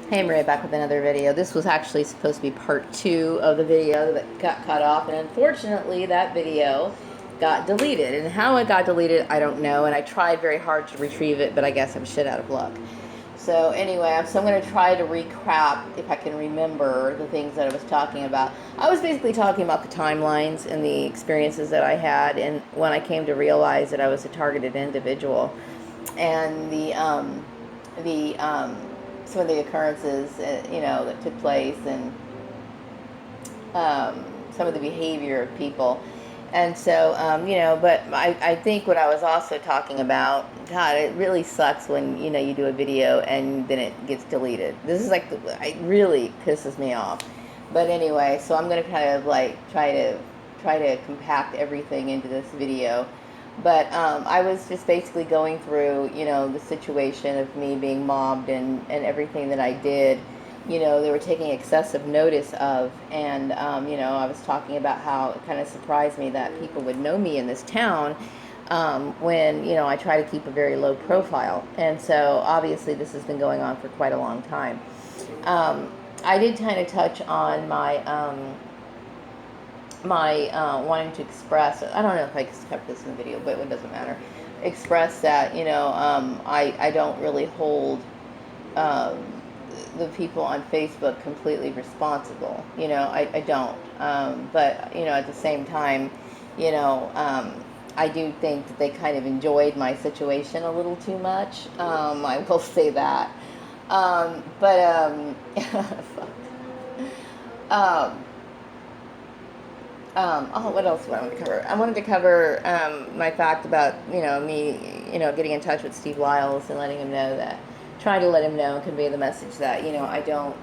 Hey, I'm right back with another video. This was actually supposed to be part 2 of the video that got cut off, and unfortunately that video got deleted. And how it got deleted, I don't know, and I tried very hard to retrieve it, but I guess I'm shit out of luck. So anyway, I'm going to try to recap, if I can remember, the things that I was talking about. I was basically talking about the timelines and the experiences that I had, and when I came to realize that I was a targeted individual, and the some of the occurrences, that took place, and some of the behavior of people. And so, but I think what I was also talking about, God, it really sucks when, you do a video and then it gets deleted. This is like, it really pisses me off. But anyway, so I'm going to kind of like try to compact everything into this video. But I was just basically going through, the situation of me being mobbed and everything that I did, they were taking excessive notice of. And, I was talking about how it kind of surprised me that people would know me in this town when, I try to keep a very low profile. And so obviously this has been going on for quite a long time. I did kind of touch on my wanting to express, I don't know if I kept this in the video, but it doesn't matter, express that, I don't really hold um, the people on Facebook completely responsible. I don't. But, at the same time, I do think that they kind of enjoyed my situation a little too much. I will say that. Fuck. Um, what else do I want to cover? I wanted to cover my fact about, me, getting in touch with Steve Lyles and letting him know that, try to let him know and convey the message that, I don't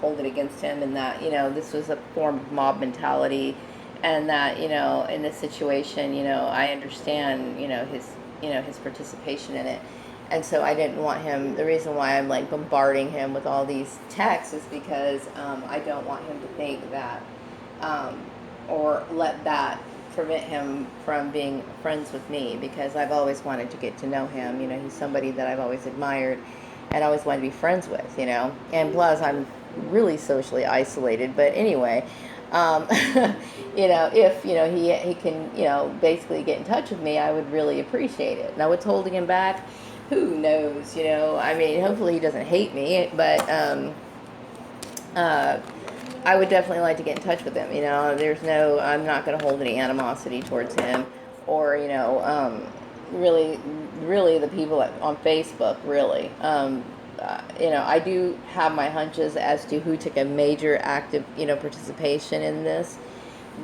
hold it against him, and that, this was a form of mob mentality, and that, in this situation, I understand, his participation in it. And so I didn't want him, the reason why I'm like bombarding him with all these texts is because I don't want him to think that, or let that prevent him from being friends with me, because I've always wanted to get to know him. He's somebody that I've always admired and always wanted to be friends with, and plus I'm really socially isolated. But anyway, if, he can, basically get in touch with me, I would really appreciate it. Now, what's holding him back? Who knows, I mean, hopefully he doesn't hate me, but, I would definitely like to get in touch with him. I'm not going to hold any animosity towards him, or, really, really the people on Facebook, really. I do have my hunches as to who took a major active, participation in this,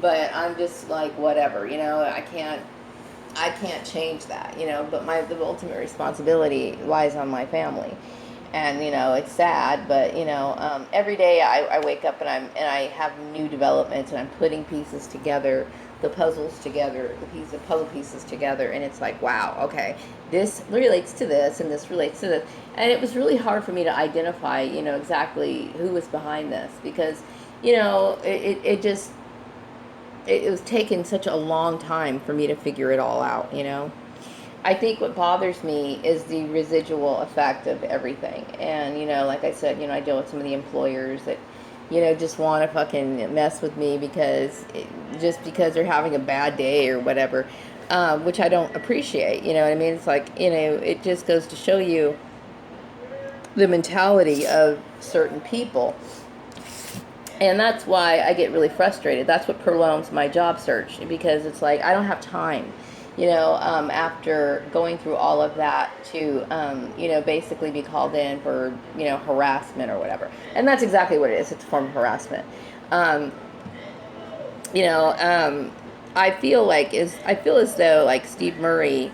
but I'm just like, whatever, I can't change that, but the ultimate responsibility lies on my family. And it's sad, but every day I wake up and I have new developments, and I'm putting pieces together, the puzzles together, the puzzle pieces together, and it's like, wow, okay, this relates to this, and this relates to this. And it was really hard for me to identify, exactly who was behind this, because it was taking such a long time for me to figure it all out. I think what bothers me is the residual effect of everything. And, like I said, I deal with some of the employers that, just want to fucking mess with me just because they're having a bad day or whatever, which I don't appreciate. You know what I mean? It's like, it just goes to show you the mentality of certain people. And that's why I get really frustrated. That's what prolongs my job search, because it's like I don't have time, after going through all of that to, basically be called in for, harassment or whatever. And that's exactly what it is. It's a form of harassment. Um, you know, um, I feel as though like Steve Murray,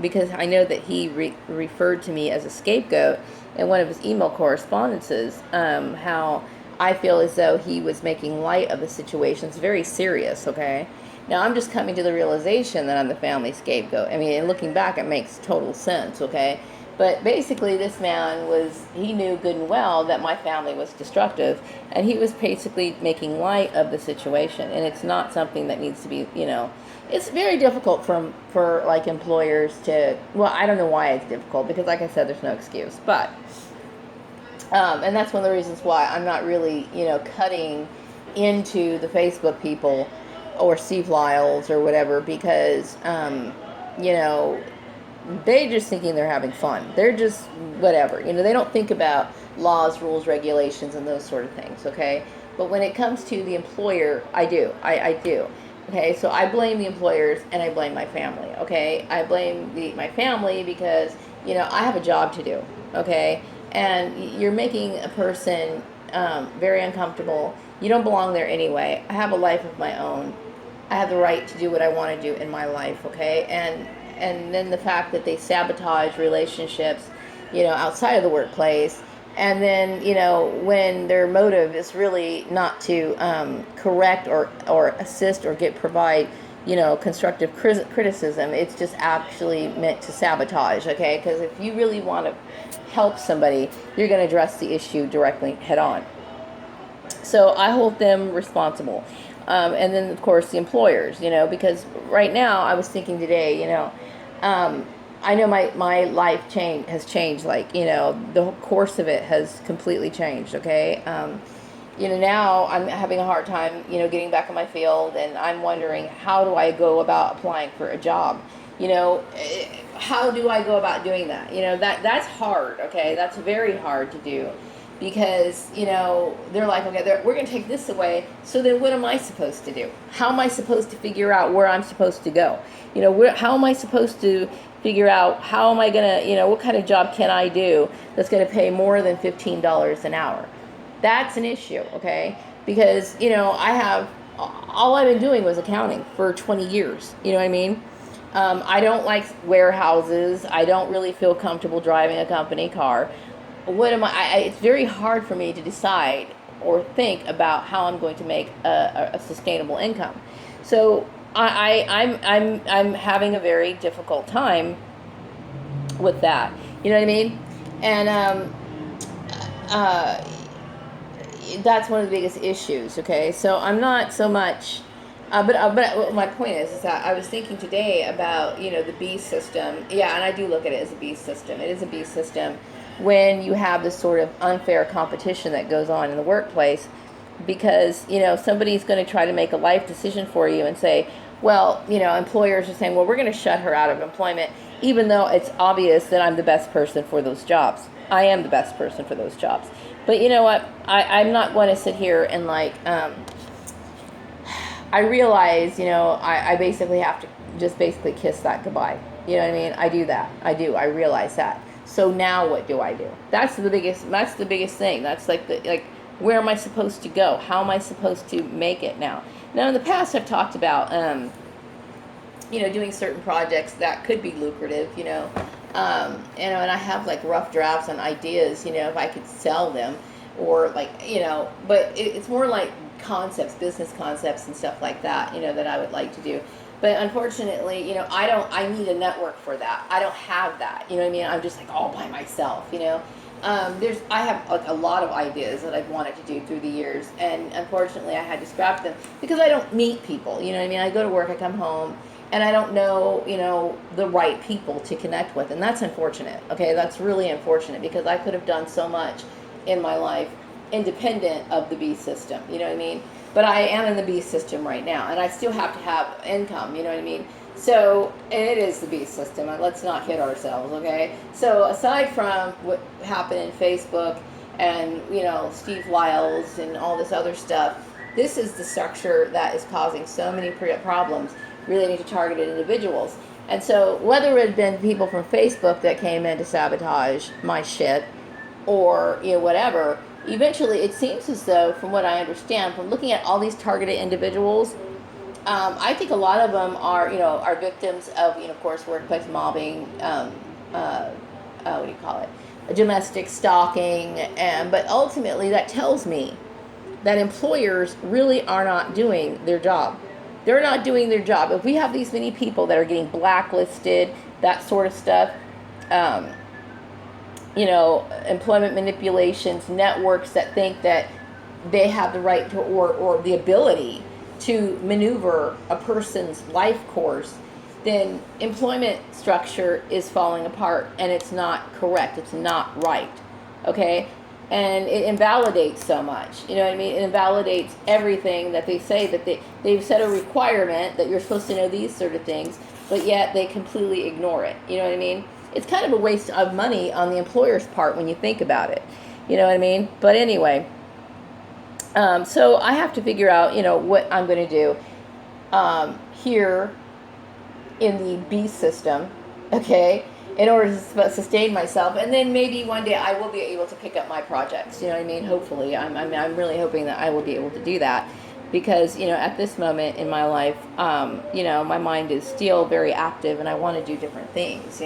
because I know that he referred to me as a scapegoat in one of his email correspondences. How I feel as though he was making light of the situation. It's very serious. Okay. Now I'm just coming to the realization that I'm the family scapegoat. I mean, and looking back, it makes total sense. Okay. But basically, this man he knew good and well that my family was destructive, and he was basically making light of the situation. And it's not something that needs to be, it's very difficult for like employers to, well, I don't know why it's difficult, because like I said, there's no excuse. But And that's one of the reasons why I'm not really, cutting into the Facebook people or Steve Lyles or whatever, because, you know, they're just thinking they're having fun. They're just whatever. They don't think about laws, rules, regulations, and those sort of things, okay? But when it comes to the employer, I do. I do. Okay, so I blame the employers and I blame my family, okay? I blame my family because, I have a job to do, okay? And you're making a person very uncomfortable. You don't belong there anyway. I have a life of my own. I have the right to do what I want to do in my life, okay? And then the fact that they sabotage relationships, outside of the workplace, and then when their motive is really not to correct or assist or provide constructive criticism, it's just actually meant to sabotage, okay? Because if you really want to help somebody, you're going to address the issue directly head on. So I hold them responsible. And then, of course, the employers, because right now I was thinking today, I know my life has changed, like, the course of it has completely changed, okay? Now I'm having a hard time, getting back in my field, and I'm wondering, how do I go about applying for a job? How do I go about doing that? That's hard, okay? That's very hard to do, because they're like, okay, we're going to take this away, so then what am I supposed to do? How am I supposed to figure out where I'm supposed to go? How am I supposed to figure out, how am I going to, what kind of job can I do that's going to pay more than $15 an hour? That's an issue, okay? Because all I've been doing was accounting for 20 years. You know what I mean? I don't like warehouses. I don't really feel comfortable driving a company car. What am I? It's very hard for me to decide or think about how I'm going to make a sustainable income. So I'm having a very difficult time with that. You know what I mean? And that's one of the biggest issues. Okay, so I'm not so much. But my point is that I was thinking today about the beast system. Yeah, and I do look at it as a beast system. It is a beast system when you have this sort of unfair competition that goes on in the workplace, because somebody's going to try to make a life decision for you and say, well, employers are saying, well, we're going to shut her out of employment, even though it's obvious that I'm the best person for those jobs. I am the best person for those jobs. But you know what? I'm not going to sit here and I realize, I basically have to just basically kiss that goodbye. You know what I mean? I do that. I realize that. So now what do I do? That's the biggest thing. That's where am I supposed to go? How am I supposed to make it now? Now, in the past, I've talked about, doing certain projects that could be lucrative, and I have rough drafts and ideas, if I could sell them, or but it's more like concepts, business concepts and stuff like that, that I would like to do. But unfortunately, I need a network for that. I don't have that. You know what I mean? I'm just all by myself, I have a lot of ideas that I've wanted to do through the years, and unfortunately I had to scrap them because I don't meet people. You know what I mean? I go to work, I come home, and I don't know, the right people to connect with, and that's unfortunate. Okay, that's really unfortunate, because I could have done so much in my life independent of the B system. You know what I mean? But I am in the B system right now, and I still have to have income. You know what I mean? So, and it is the B system, and let's not kid ourselves, okay? So aside from what happened in Facebook and, Steve Lyles and all this other stuff, this is the structure that is causing so many problems relating to targeted individuals. And so whether it had been people from Facebook that came in to sabotage my shit, or, whatever, eventually it seems as though, from what I understand, from looking at all these targeted individuals, I think a lot of them are victims of, of course, workplace mobbing, what do you call it, domestic stalking, but ultimately that tells me that employers really are not doing their job. They're not doing their job. If we have these many people that are getting blacklisted, that sort of stuff, employment manipulations, networks that think that they have the right to or the ability to maneuver a person's life course, then employment structure is falling apart, and it's not correct. It's not right. Okay? and it invalidates so much. You know what I mean? It invalidates everything that they say, that they've set a requirement that you're supposed to know these sort of things, but yet they completely ignore it. You know what I mean? It's kind of a waste of money on the employer's part when you think about it. You know what I mean? But anyway, so I have to figure out, what I'm going to do here in the B system, okay, in order to sustain myself, and then maybe one day I will be able to pick up my projects. You know what I mean? Hopefully, I'm really hoping that I will be able to do that, because at this moment in my life, my mind is still very active, and I want to do different things.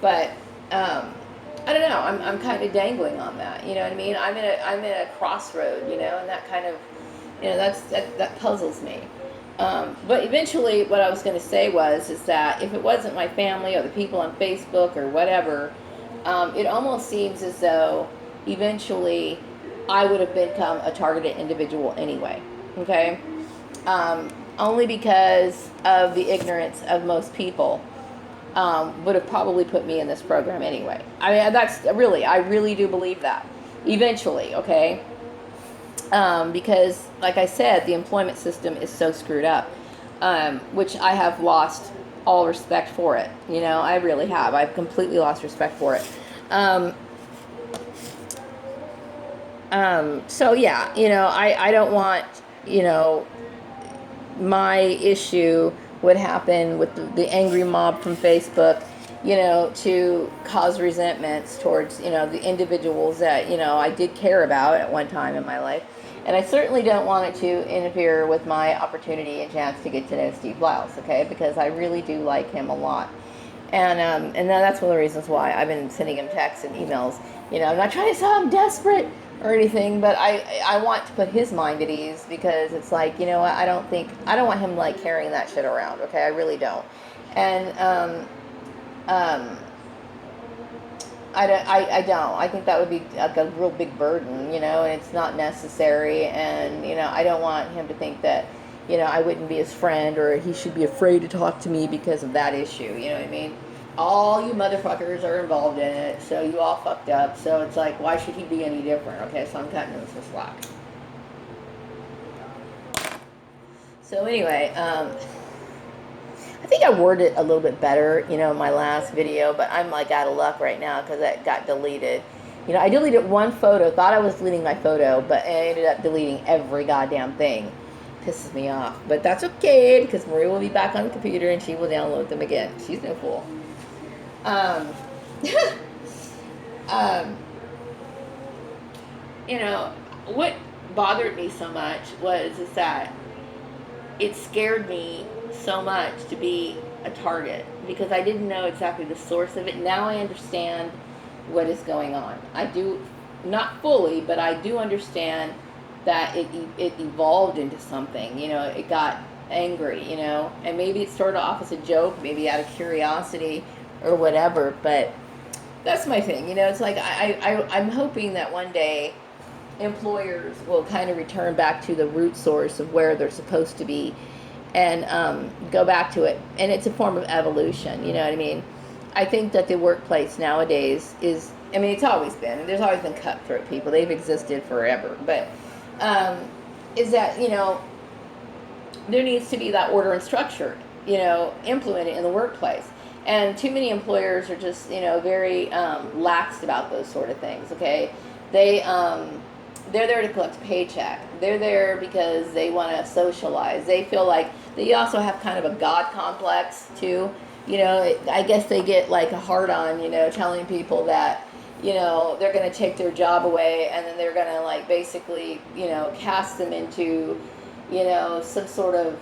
But I don't know. I'm kind of dangling on that. You know what I mean? I'm in a crossroad. And that kind of, that puzzles me. But eventually, what I was going to say is that if it wasn't my family or the people on Facebook or whatever, it almost seems as though eventually I would have become a targeted individual anyway. Okay, only because of the ignorance of most people. Would have probably put me in this program anyway. I mean, I really do believe that. Eventually, okay? Because, like I said, the employment system is so screwed up, which I have lost all respect for it. I really have. I've completely lost respect for it. So, yeah, I don't want, my issue would happen with the angry mob from Facebook, to cause resentments towards, the individuals that, I did care about at one time in my life. And I certainly don't want it to interfere with my opportunity and chance to get to know Steve Lyles, okay? Because I really do like him a lot. And that's one of the reasons why I've been sending him texts and emails. I'm not trying to sound desperate or anything, but I want to put his mind at ease, because it's like, what, I don't want him like carrying that shit around, okay? I really don't. And I don't. I think that would be like a real big burden, and it's not necessary. And, I don't want him to think that, I wouldn't be his friend, or he should be afraid to talk to me because of that issue. You know what I mean? All you motherfuckers are involved in it, so you all fucked up. So it's like, why should he be any different? Okay, so I'm cutting him some slack. So anyway, I think I worded it a little bit better, in my last video, but I'm like out of luck right now because that got deleted. I deleted one photo, thought I was deleting my photo, but I ended up deleting every goddamn thing. Pisses me off, but that's okay, because Maria will be back on the computer and she will download them again. She's no fool. What bothered me so much is that it scared me so much to be a target, because I didn't know exactly the source of it. Now I understand what is going on. I do, not fully, but I do understand that it evolved into something. It got angry, and maybe it started off as a joke, maybe out of curiosity or whatever, but that's my thing. It's like I'm hoping that one day employers will kind of return back to the root source of where they're supposed to be, and go back to it. And it's a form of evolution, you know what I mean? I think that the workplace nowadays is, it's always been, there's always been cutthroat people. They've existed forever. But is that, there needs to be that order and structure, implemented in the workplace. And too many employers are just, very lax about those sort of things, okay? They're there to collect a paycheck. They're there because they want to socialize. They feel like they also have kind of a God complex too. I guess they get like a hard on, telling people that, they're going to take their job away, and then they're going to like basically, cast them into, some sort of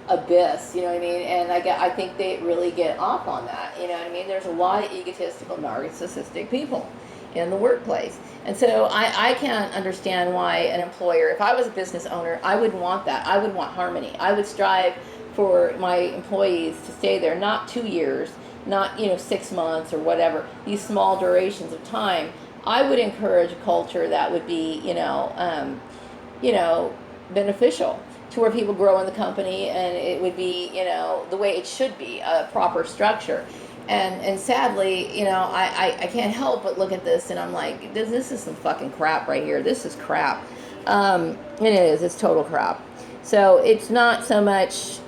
abyss, you know what I mean? And I think they really get off on that, you know what I mean? There's a lot of egotistical, narcissistic people in the workplace. And so I can't understand why an employer, if I was a business owner, I would want that. I would want harmony. I would strive for my employees to stay there, not 2 years, not 6 months or whatever, these small durations of time. I would encourage a culture that would be, beneficial to where people grow in the company, and it would be, the way it should be, a proper structure. And sadly, you know, I can't help but look at this, and I'm like, this is some fucking crap right here. This is crap. And it is. It's total crap. So it's not so much,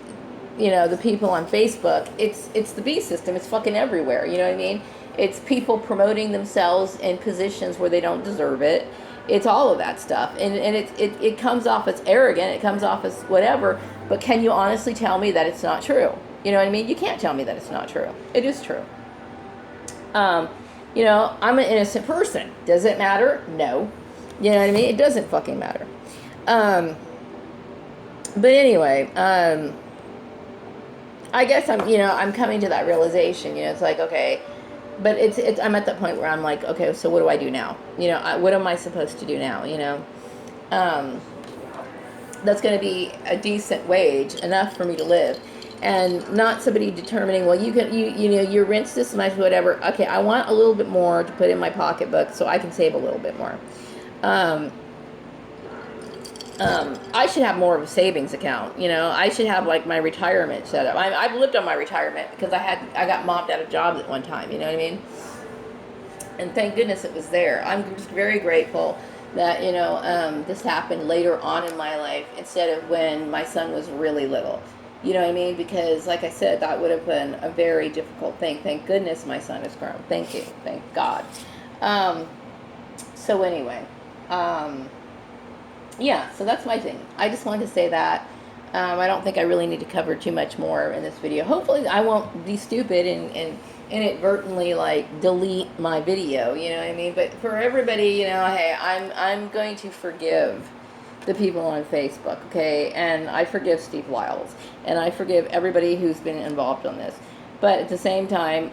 you know, the people on Facebook. It's the B system. It's fucking everywhere. You know what I mean? It's people promoting themselves in positions where they don't deserve it. It's all of that stuff, and it comes off as arrogant. It comes off as whatever. But can you honestly tell me that it's not true? You know what I mean? You can't tell me that it's not true. It is true. Um, you know, I'm an innocent person. Does it matter? No. You know what I mean? It doesn't fucking matter. Um, but anyway, I guess I'm coming to that realization. You know, it's like, okay, but I'm at that point where I'm like, okay, so what do I do now? You know, what am I supposed to do now? You know, um, that's going to be a decent wage, enough for me to live, and not somebody determining, well, you know, your rent's this much, whatever. Okay, I want a little bit more to put in my pocketbook so I can save a little bit more. Um, I should have more of a savings account. You know, I should have like my retirement set up. I've lived on my retirement because I got mopped out of jobs at one time. You know what I mean? And thank goodness it was there. I'm just very grateful that, you know, this happened later on in my life instead of when my son was really little. You know what I mean? Because, like I said, that would have been a very difficult thing. Thank goodness my son is grown. Thank you. Thank God. So anyway, yeah, so that's my thing. I just wanted to say that. I don't think I really need to cover too much more in this video. Hopefully I won't be stupid and inadvertently like delete my video, you know what I mean? But for everybody, you know, hey, I'm going to forgive the people on Facebook, okay? And I forgive Steve Lyles, and I forgive everybody who's been involved on this. But at the same time,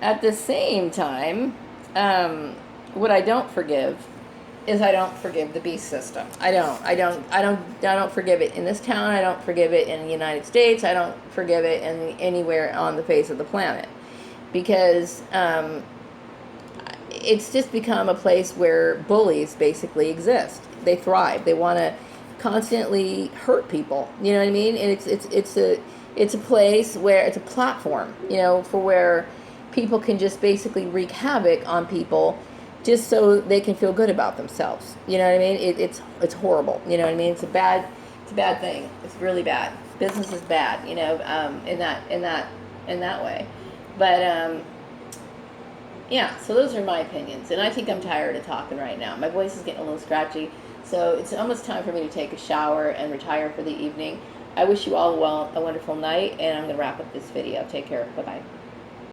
at the same time, what I don't forgive is I don't forgive the beast system. I don't forgive it in this town. I don't forgive it in the United States. I don't forgive it anywhere on the face of the planet, because it's just become a place where bullies basically exist. They thrive. They want to constantly hurt people. You know what I mean? And it's a place where it's a platform, you know, for where people can just basically wreak havoc on people just so they can feel good about themselves. You know what I mean? It's horrible. You know what I mean? It's a bad thing. It's really bad. Business is bad, you know, in that way. But yeah, so those are my opinions, and I think I'm tired of talking right now. My voice is getting a little scratchy, so it's almost time for me to take a shower and retire for the evening. I wish you all a wonderful night, and I'm going to wrap up this video. Take care. Bye-bye.